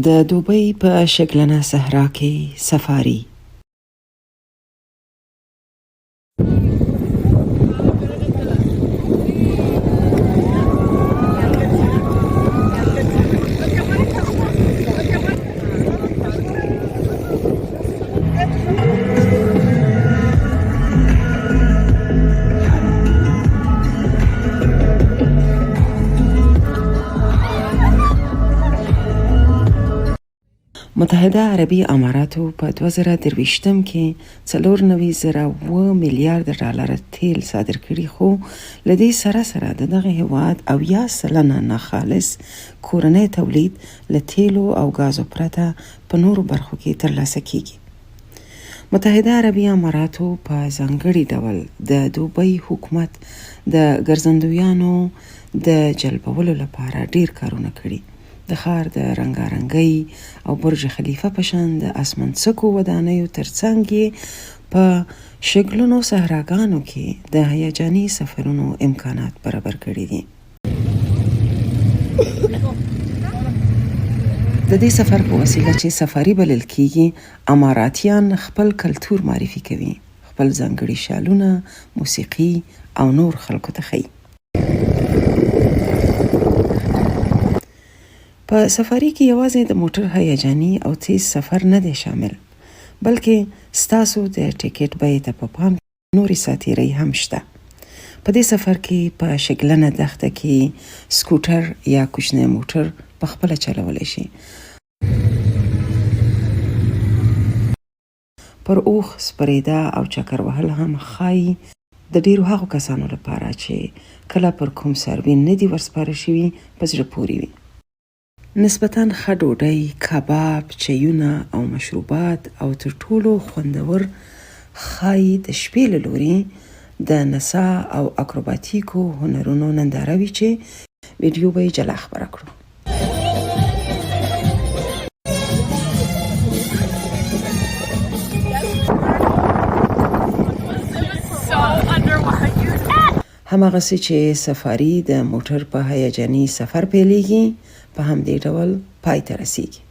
د دوبۍ په شګلنه صحرا کې سفاري. متحده عربي اماراتو په 2023 کې 94.7 میلیارډ ډالر تیل صادر کړي، خو لدې سره د دغه هیواد 80% ناخالص کورنی تولید له تیلو او غازو پرته په نورو برخو کې ترلاسه کیږي. متحده عربي اماراتو په ځانګړي ډول د دوبۍ حکومت د ګرځندویانو د جلبولو لپاره ډیر کارونه کړي. د ښار د رنګارنګۍ او برج خلیفه په شان د اسمان څکو ودانیو ترڅنګ یې په شګلنو صحراګانو کې د هیجاني سفرونو امکانات برابر کړي دي. د دې سفر په وسیله چې سفاري بلل کیږي، اماراتیان خپل کلتور معرفي کوي، خپل ځانګړي شالونه، موسیقي او نور خلکو ته ښیي. په سفاري کې یوازې د موټر هیجاني او تیز سفر نه دی شامل، بلکې ستاسو د ټیکټ بیې ته په پام نورې ساتیرۍ هم شته. په دې سفر کې په شګلنه دښته کې سکوټر یا کوچنی موټر په خپله چلولی شي. پر اوښ سپرېدا او چکر وهل هم ښایي د ډیرو هغو کسانو لپاره چې کله پر کوم څاروي نه دي ورسپاره شوي په زړه پورې وي. نسبتاً ښه ډوډۍ، کباب، چایونه او مشروبات او تر ټولو خوندور ښایي د شپې له لوري د نڅا او اکروباتیکو هنرونو ننداره وي چې ویډیو به یې جلا خپره کړو. هماغسې چې سفاري د موټر په هیجاني سفر پیلیږي، په همدې ډول پای ته رسیږي.